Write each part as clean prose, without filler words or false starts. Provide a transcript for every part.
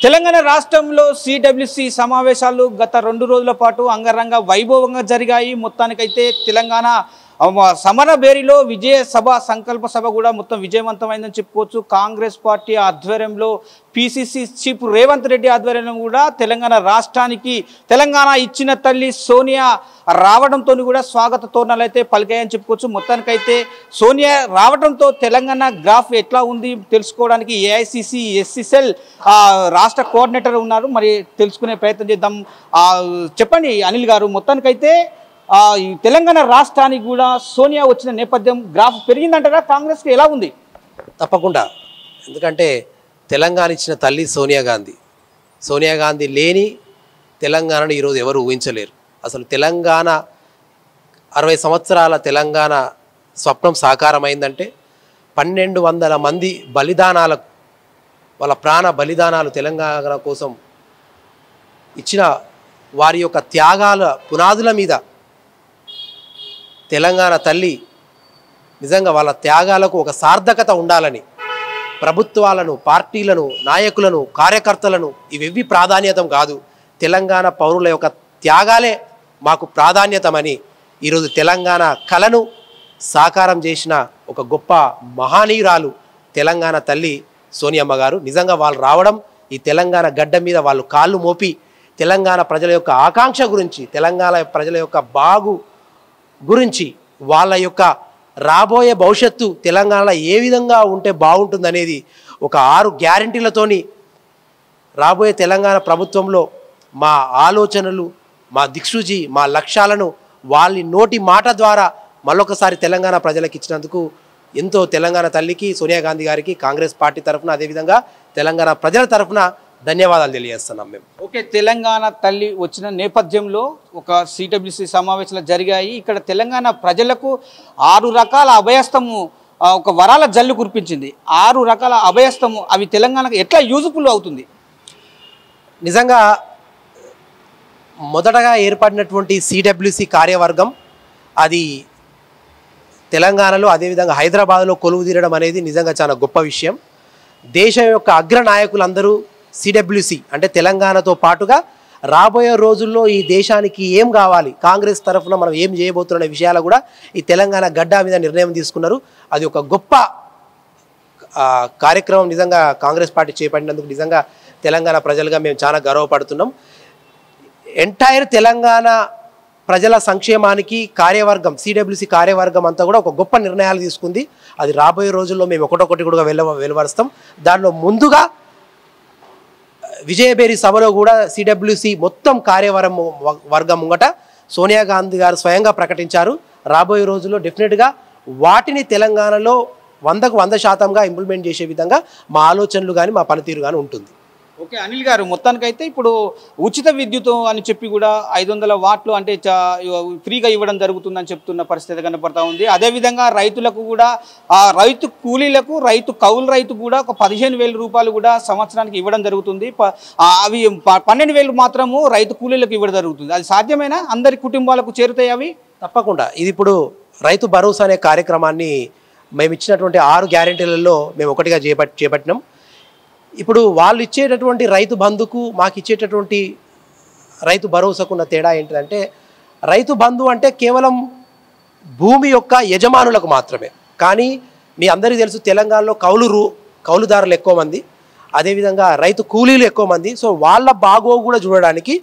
తెలంగాణ రాష్ట్రంలో సిడబ్ల్యూసి సమావేశాలు గత 2 రోజుల పాటు అంగరంగ వైభవంగా జరిగాయి. మొత్తానికైతే తెలంగాణ సమర బేరిలో విజయ సభ సంకల్ప సభ కూడా మొత్తం విజయవంతమైందని చెప్పుకోవచ్చు. కాంగ్రెస్ పార్టీ ఆధ్వర్యంలో పిసిసి చీఫ్ రేవంత్ రెడ్డి ఆధ్వర్యంలో కూడా తెలంగాణ రాష్ట్రానికి తెలంగాణ ఇచ్చిన తల్లి సోనియా రావడంతో కూడా స్వాగత తోరణాలు అయితే పలికాయని చెప్పుకోవచ్చు. మొత్తానికైతే సోనియా రావడంతో తెలంగాణ గ్రాఫ్ ఎట్లా ఉంది తెలుసుకోవడానికి ఏఐసిసి ఎస్సీసెల్ రాష్ట్ర కోఆర్డినేటర్ ఉన్నారు. మరి తెలుసుకునే ప్రయత్నం చేద్దాం. చెప్పండి అనిల్ గారు, మొత్తానికైతే ఈ తెలంగాణ రాష్ట్రానికి కూడా సోనియా వచ్చిన నేపథ్యం గ్రాఫ్ పెరిగిందంటారా? కాంగ్రెస్కి ఎలా ఉంది? తప్పకుండా, ఎందుకంటే తెలంగాణ ఇచ్చిన తల్లి సోనియా గాంధీ లేని తెలంగాణను ఈరోజు ఎవరు ఊహించలేరు. అసలు తెలంగాణ 60 సంవత్సరాల తెలంగాణ స్వప్నం సాకారమైందంటే 1200 మంది బలిదానాలకు, వాళ్ళ ప్రాణ బలిదానాలు తెలంగాణ కోసం ఇచ్చిన వారి యొక్క త్యాగాల పునాదుల మీద తెలంగాణ తల్లి నిజంగా వాళ్ళ త్యాగాలకు ఒక సార్థకత ఉండాలని ప్రభుత్వాలను, పార్టీలను, నాయకులను, కార్యకర్తలను ఇవేవి ప్రాధాన్యతం కాదు, తెలంగాణ పౌరుల యొక్క త్యాగాలే మాకు ప్రాధాన్యతమని ఈరోజు తెలంగాణ కళను సాకారం చేసిన ఒక గొప్ప మహానీయురాలు తెలంగాణ తల్లి సోనియమ్మ గారు. నిజంగా వాళ్ళు రావడం, ఈ తెలంగాణ గడ్డ మీద వాళ్ళు కాళ్ళు మోపి తెలంగాణ ప్రజల యొక్క ఆకాంక్ష గురించి, తెలంగాణ ప్రజల యొక్క బాగు గురించి, వాళ్ళ యొక్క రాబోయే భవిష్యత్తు తెలంగాణలో ఏ విధంగా ఉంటే బాగుంటుందనేది ఒక 6 గ్యారంటీలతోని రాబోయే తెలంగాణ ప్రభుత్వంలో మా ఆలోచనలు, మా దిక్సూచి, మా లక్ష్యాలను వాళ్ళ నోటి మాట ద్వారా మళ్ళొకసారి తెలంగాణ ప్రజలకు ఇచ్చినందుకు ఎంతో తెలంగాణ తల్లికి, సోనియా గాంధీ గారికి కాంగ్రెస్ పార్టీ తరఫున, అదేవిధంగా తెలంగాణ ప్రజల తరఫున ధన్యవాదాలు తెలియజేస్తున్నాం మేము. ఓకే, తెలంగాణ తల్లి వచ్చిన నేపథ్యంలో ఒక సిడబ్ల్యూసి సమావేశాలు జరిగాయి. ఇక్కడ తెలంగాణ ప్రజలకు 6 రకాల అభయస్తము, ఒక వరాల జల్లు కురిపించింది. 6 రకాల అభయస్తము అవి తెలంగాణకు ఎట్లా యూజ్ఫుల్ అవుతుంది? నిజంగా మొదటగా ఏర్పడినటువంటి సిడబ్ల్యూసి కార్యవర్గం అది తెలంగాణలో, అదేవిధంగా హైదరాబాద్లో కొలువు తీరడం అనేది నిజంగా చాలా గొప్ప విషయం. దేశం యొక్క అగ్ర నాయకులందరూ సిడబ్ల్యూసి అంటే తెలంగాణతో పాటుగా రాబోయే రోజుల్లో ఈ దేశానికి ఏం కావాలి, కాంగ్రెస్ తరఫున మనం ఏం చేయబోతున్న విషయాలు కూడా ఈ తెలంగాణ గడ్డ మీద నిర్ణయం తీసుకున్నారు. అది ఒక గొప్ప కార్యక్రమం నిజంగా కాంగ్రెస్ పార్టీ చేపట్టినందుకు నిజంగా తెలంగాణ ప్రజలుగా మేము చాలా గర్వపడుతున్నాం. ఎంటైర్ తెలంగాణ ప్రజల సంక్షేమానికి కార్యవర్గం, సిడబ్ల్యూసి కార్యవర్గం అంతా కూడా ఒక గొప్ప నిర్ణయాలు తీసుకుంది. అది రాబోయే రోజుల్లో మేము ఒకటొకటి కూడా వెలువరుస్తాం. దానిలో ముందుగా విజయబేరి సభలో కూడా సిడబ్ల్యూసి మొత్తం కార్యవర్గం ముంగట సోనియా గాంధీ గారు స్వయంగా ప్రకటించారు. రాబోయే రోజుల్లో డెఫినెట్గా వాటిని తెలంగాణలో 100కు 100% ఇంప్లిమెంట్ చేసే విధంగా మా ఆలోచనలు కానీ మా పనితీరు కానీ ఉంటుంది. ఓకే అనిల్ గారు, మొత్తానికైతే ఇప్పుడు ఉచిత విద్యుత్ అని చెప్పి కూడా 500 వాట్లు అంటే ఫ్రీగా ఇవ్వడం జరుగుతుందని చెప్తున్న పరిస్థితి కనపడతా ఉంది. అదేవిధంగా రైతులకు కూడా, రైతు కూలీలకు, కౌలు రైతు కూడా ఒక 15,000 రూపాయలు కూడా సంవత్సరానికి ఇవ్వడం జరుగుతుంది. అవి 12,000 మాత్రము రైతు కూలీలకు ఇవ్వడం జరుగుతుంది. అది సాధ్యమేనా? అందరి కుటుంబాలకు చేరుతాయి అవి? తప్పకుండా. ఇది ఇప్పుడు రైతు భరోసా అనే కార్యక్రమాన్ని మేము ఇచ్చినటువంటి 6 గ్యారెంటీలలో మేము ఒకటిగా చేపట్టినాం. ఇప్పుడు వాళ్ళు ఇచ్చేటటువంటి రైతు బంధుకు మాకు ఇచ్చేటటువంటి రైతు భరోసాకు ఉన్న తేడా ఏంటంటే, రైతు బంధు అంటే కేవలం భూమి యొక్క యజమానులకు మాత్రమే. కానీ మీ అందరికీ తెలుసు తెలంగాణలో కౌలుదారులు ఎక్కువ మంది, అదేవిధంగా రైతు కూలీలు ఎక్కువ మంది. సో వాళ్ళ బాగోగు కూడా చూడడానికి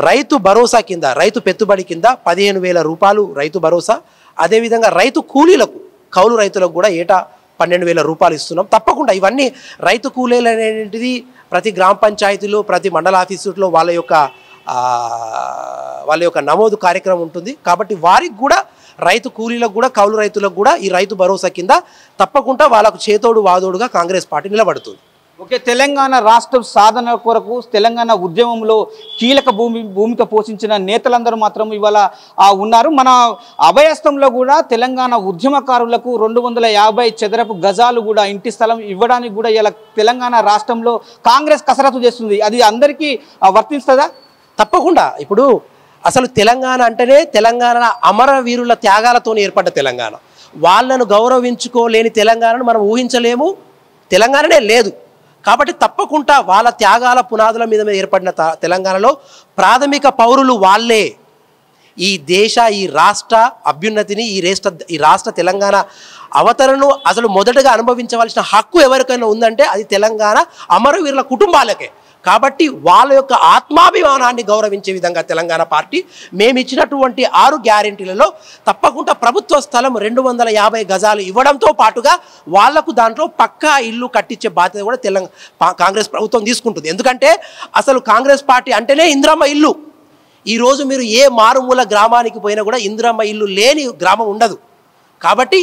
రైతు భరోసా కింద, రైతు పెట్టుబడి కింద 15,000 రూపాయలు రైతు భరోసా, అదేవిధంగా రైతు కూలీలకు, కౌలు రైతులకు కూడా ఏటా 12,000 రూపాయలు ఇస్తున్నాం. తప్పకుండా ఇవన్నీ రైతు కూలీలు అనేటిది ప్రతి గ్రామ పంచాయతీలో, ప్రతి మండల ఆఫీసులో వాళ్ళ యొక్క నమోదు కార్యక్రమం ఉంటుంది. కాబట్టి వారికి కూడా, రైతు కూలీలకు కూడా, కౌలు రైతులకు కూడా ఈ రైతు భరోసా కింద తప్పకుండా వాళ్ళకు చేతోడు వాదోడుగా కాంగ్రెస్ పార్టీ నిలబడుతుంది. ఓకే, తెలంగాణ రాష్ట్ర సాధన కొరకు తెలంగాణ ఉద్యమంలో కీలక భూమిక పోషించిన నేతలందరూ మాత్రం ఇవాళ ఉన్నారు. మన అభయస్థంలో కూడా తెలంగాణ ఉద్యమకారులకు 250 చదరపు గజాలు కూడా ఇంటి స్థలం ఇవ్వడానికి కూడా ఇలా తెలంగాణ రాష్ట్రంలో కాంగ్రెస్ కసరత్తు చేస్తుంది. అది అందరికీ వర్తిస్తుందా? తప్పకుండా. ఇప్పుడు అసలు తెలంగాణ అంటేనే తెలంగాణ అమరవీరుల త్యాగాలతో ఏర్పడ్డ తెలంగాణ. వాళ్ళను గౌరవించుకోలేని తెలంగాణను మనం ఊహించలేము, తెలంగాణనే లేదు. కాబట్టి తప్పకుండా వాళ్ళ త్యాగాల పునాదుల మీద ఏర్పడిన తెలంగాణలో ప్రాథమిక పౌరులు వాళ్ళే. ఈ దేశ ఈ రాష్ట్ర అభ్యున్నతిని ఈ రాష్ట్ర తెలంగాణ అవతరణను అసలు మొదటగా అనుభవించవలసిన హక్కు ఎవరికైనా ఉందంటే అది తెలంగాణ అమరవీరుల కుటుంబాలకే. కాబట్టి వాళ్ళ యొక్క ఆత్మాభిమానాన్ని గౌరవించే విధంగా తెలంగాణ పార్టీ మేము ఇచ్చినటువంటి 6 గ్యారెంటీలలో తప్పకుండా ప్రభుత్వ స్థలం 250 గజాలు ఇవ్వడంతో పాటుగా వాళ్లకు దాంట్లో పక్కా ఇల్లు కట్టించే బాధ్యత కూడా కాంగ్రెస్ ప్రభుత్వం తీసుకుంటుంది. ఎందుకంటే అసలు కాంగ్రెస్ పార్టీ అంటేనే ఇందిరమ్మ ఇల్లు. ఈరోజు మీరు ఏ మారుమూల గ్రామానికి పోయినా కూడా ఇందిరమ్మ ఇల్లు లేని గ్రామం ఉండదు. కాబట్టి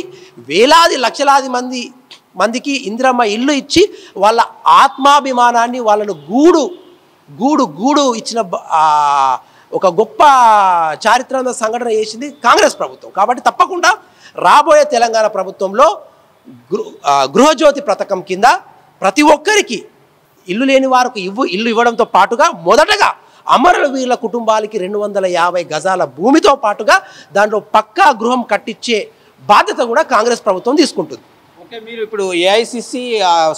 వేలాది లక్షలాది మందికి ఇందిరమ్మ ఇల్లు ఇచ్చి వాళ్ళ ఆత్మాభిమానాన్ని వాళ్ళను గూడు ఇచ్చిన ఒక గొప్ప చారిత్రక సంఘటన చేసింది కాంగ్రెస్ ప్రభుత్వం. కాబట్టి తప్పకుండా రాబోయే తెలంగాణ ప్రభుత్వంలో గృహజ్యోతి పథకం కింద ప్రతి ఒక్కరికి ఇల్లు లేని వారికి ఇల్లు ఇవ్వడంతో పాటుగా మొదటగా అమరవీరుల కుటుంబాలకి 250 గజాల భూమితో పాటుగా దాంట్లో పక్కా గృహం కట్టించే బాధ్యత కూడా కాంగ్రెస్ ప్రభుత్వం తీసుకుంటుంది. ఓకే, మీరు ఇప్పుడు ఏఐసిసి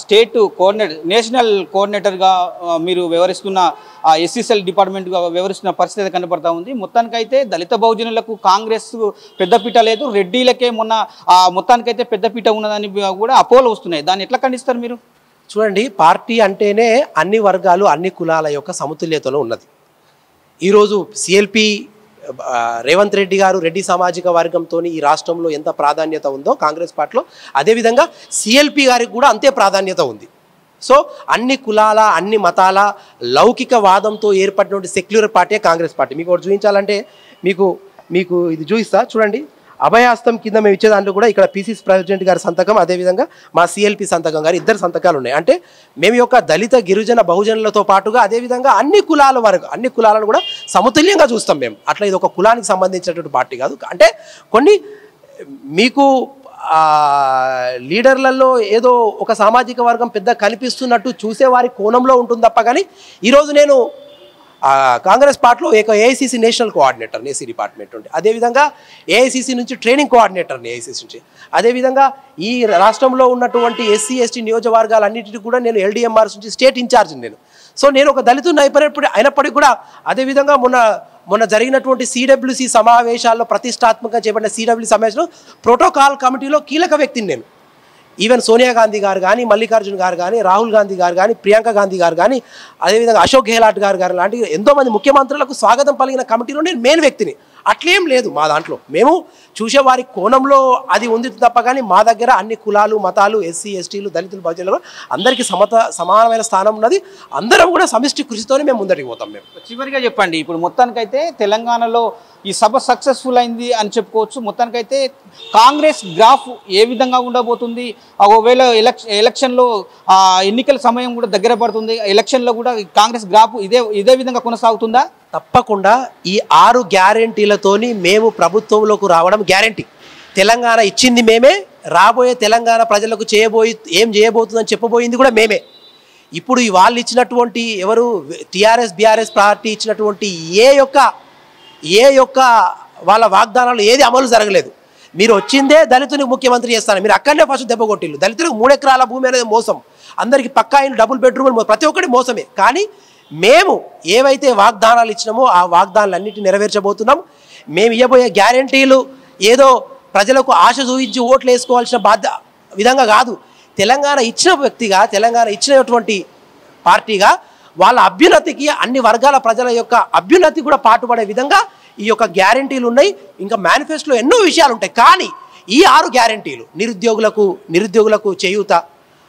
స్టేట్ నేషనల్ కోఆర్డినేటర్గా మీరు వ్యవహరిస్తున్న ఎస్సీసీఎల్ డిపార్ట్మెంట్గా వ్యవహరిస్తున్న పరిస్థితి కనబడతా ఉంది. మొత్తానికైతే దళిత బహుజనులకు కాంగ్రెస్ పెద్దపీట లేదు, రెడ్డిలకే మొన్న మొత్తానికైతే పెద్దపీట ఉన్నదని కూడా అపోహలు వస్తున్నాయి. దాన్ని ఎట్లా ఖండిస్తారు మీరు? చూడండి, పార్టీ అంటేనే అన్ని వర్గాలు అన్ని కులాల యొక్క సమతుల్యతలో ఉన్నది. ఈరోజు సిఎల్పి రేవంత్ రెడ్డి గారు రెడ్డి సామాజిక వర్గంతో ఈ రాష్ట్రంలో ఎంత ప్రాధాన్యత ఉందో కాంగ్రెస్ పార్టీలో, అదేవిధంగా సిఎల్పి గారికి కూడా అంతే ప్రాధాన్యత ఉంది. సో అన్ని కులాల అన్ని మతాల లౌకిక వాదంతో ఏర్పడినటువంటి సెక్యులర్ పార్టీ కాంగ్రెస్ పార్టీ. మీకు ఒకటి చూపించాలంటే మీకు ఇది చూపిస్తా చూడండి. అభయాస్తం కింద మేము ఇచ్చే దాంట్లో కూడా ఇక్కడ పిసిసి ప్రెసిడెంట్ గారి సంతకం, అదేవిధంగా మా సిఎల్పి సంతకం గారు 2 సంతకాలు ఉన్నాయి. అంటే మేము యొక్క దళిత గిరిజన బహుజనులతో పాటుగా అదేవిధంగా అన్ని కులాలను కూడా సమతుల్యంగా చూస్తాం మేము. అట్లా ఇది ఒక కులానికి సంబంధించినటువంటి పార్టీ కాదు. అంటే కొన్ని మీకు లీడర్లలో ఏదో ఒక సామాజిక వర్గం పెద్ద కనిపిస్తున్నట్టు చూసేవారి కోణంలో ఉంటుంది తప్ప కానీ ఈరోజు నేను కాంగ్రెస్ పార్టీలో AICC national coordinator AC department ఉండే, అదేవిధంగా ఏఐసిసి నుంచి ట్రైనింగ్ కోఆర్డినేటర్ని ఏఐసిసి నుంచి, అదేవిధంగా ఈ రాష్ట్రంలో ఉన్నటువంటి ఎస్సీ ఎస్టీ నియోజకవర్గాలన్నింటినీ కూడా నేను ఎల్డిఎంఆర్స్ నుంచి స్టేట్ ఇన్ఛార్జ్ నేను. సో నేను ఒక దళితుని అయినప్పటికీ కూడా అదేవిధంగా మొన్న జరిగినటువంటి సిడబ్ల్యూసి సమావేశాల్లో ప్రతిష్టాత్మకంగా చేపట్టిన సిడబ్ల్యూసి సమావేశంలో ప్రోటోకాల్ కమిటీలో కీలక వ్యక్తిని నేను. ఈవెన్ సోనియా గాంధీ గారు కానీ, మల్లికార్జున్ గారు కానీ, రాహుల్ గాంధీ గారు కానీ, ప్రియాంక గాంధీ గారు కానీ, అదేవిధంగా అశోక్ గెహ్లాట్ గారు లాంటి ఎంతోమంది ముఖ్యమంత్రులకు స్వాగతం పలికిన కమిటీలో నేను మెయిన్ వ్యక్తిని. అట్లేం లేదు మా దాంట్లో, మేము చూసేవారి కోణంలో అది ఉంది తప్ప కానీ మా దగ్గర అన్ని కులాలు మతాలు ఎస్సీ ఎస్టీలు దళితులు బహుజనులు అందరికీ సమానమైన స్థానం ఉన్నది. అందరం కూడా సమిష్టి కృషితోనే మేము ముందరికి పోతాం. మేము చివరిగా చెప్పండి, ఇప్పుడు మొత్తానికైతే తెలంగాణలో ఈ సభ సక్సెస్ఫుల్ అయింది అని చెప్పుకోవచ్చు. మొత్తానికైతే కాంగ్రెస్ గ్రాఫ్ ఏ విధంగా ఉండబోతుంది? ఒకవేళ ఎలక్షన్లో ఎన్నికల సమయం కూడా దగ్గర పడుతుంది, ఎలక్షన్లో కూడా కాంగ్రెస్ గ్రాఫ్ ఇదే విధంగా కొనసాగుతుందా? తప్పకుండా ఈ 6 గ్యారెంటీలతోని మేము ప్రభుత్వంలోకి రావడం గ్యారెంటీ. తెలంగాణ ఇచ్చింది మేమే, రాబోయే తెలంగాణ ప్రజలకు ఏం చేయబోతుందని చెప్పబోయింది కూడా మేమే. ఇప్పుడు వాళ్ళు ఇచ్చినటువంటి ఎవరు టీఆర్ఎస్ బీఆర్ఎస్ పార్టీ ఇచ్చినటువంటి ఏ యొక్క వాళ్ళ వాగ్దానాలు ఏది అమలు జరగలేదు. మీరు వచ్చిందే దళితునికి ముఖ్యమంత్రి చేస్తాను, మీరు అక్కడనే ఫస్ట్ దెబ్బ కొట్టిల్లు. దళితులకు 3 ఎకరాల భూమి అనేది మోసం, అందరికీ పక్కా ఇల్లు డబుల్ బెడ్రూమ్ ప్రతి ఒక్కటి మోసమే. కానీ మేము ఏవైతే వాగ్దానాలు ఇచ్చినామో ఆ వాగ్దానాలన్నింటినీ నెరవేర్చబోతున్నాం. మేము ఇవ్వబోయే గ్యారెంటీలు ఏదో ప్రజలకు ఆశ చూపించి ఓట్లు వేసుకోవాల్సిన విధంగా కాదు. తెలంగాణ ఇచ్చిన వ్యక్తిగా, తెలంగాణ ఇచ్చినటువంటి పార్టీగా వాళ్ళ అభ్యున్నతికి అన్ని వర్గాల ప్రజల యొక్క అభ్యున్నతి కూడా పాటుపడే విధంగా ఈ యొక్క గ్యారెంటీలు ఉన్నాయి. ఇంకా మేనిఫెస్టోలో ఎన్నో విషయాలు ఉంటాయి. కానీ ఈ 6 గ్యారెంటీలు నిరుద్యోగులకు చేయూత,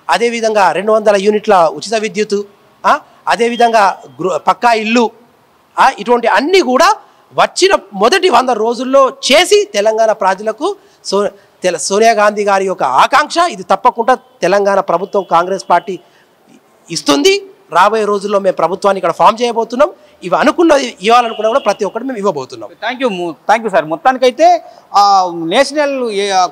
అదేవిధంగా 200 యూనిట్ల ఉచిత విద్యుత్, అదేవిధంగా పక్కా ఇల్లు, ఇటువంటి అన్నీ కూడా వచ్చిన మొదటి 100 రోజుల్లో చేసి తెలంగాణ ప్రజలకు సోనియా గాంధీ గారి యొక్క ఆకాంక్ష ఇది తప్పకుండా తెలంగాణ ప్రభుత్వం కాంగ్రెస్ పార్టీ ఇస్తుంది. రాబోయే రోజుల్లో మేము ప్రభుత్వాన్ని ఇక్కడ ఫామ్ చేయబోతున్నాం. ఇవి అనుకున్నది ఇవ్వాలనుకున్నా కూడా ప్రతి ఒక్కటి మేము ఇవ్వబోతున్నాం. Thank you sir. మొత్తానికైతే నేషనల్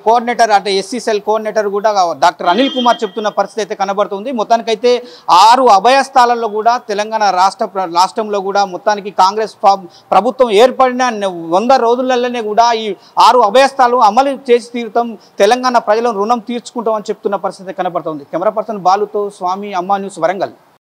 కోఆర్డినేటర్ అంటే ఎస్సీ సెల్ కోఆర్డినేటర్ కూడా డాక్టర్ అనిల్ కుమార్ చెప్తున్న పరిస్థితి అయితే కనబడుతుంది. మొత్తానికైతే 6 అభయస్థానాల్లో కూడా తెలంగాణ రాష్ట్రంలో కూడా మొత్తానికి కాంగ్రెస్ ప్రభుత్వం ఏర్పడిన 100 రోజులలోనే కూడా ఈ 6 అభయస్థానాలు అమలు చేసి తీరుతాం, తెలంగాణ ప్రజలను రుణం తీర్చుకుంటాం అని చెప్తున్న పరిస్థితి కనబడుతుంది. కెమెరా పర్సన్ బాలుతో స్వామి, అమ్మా న్యూస్, వరంగల్.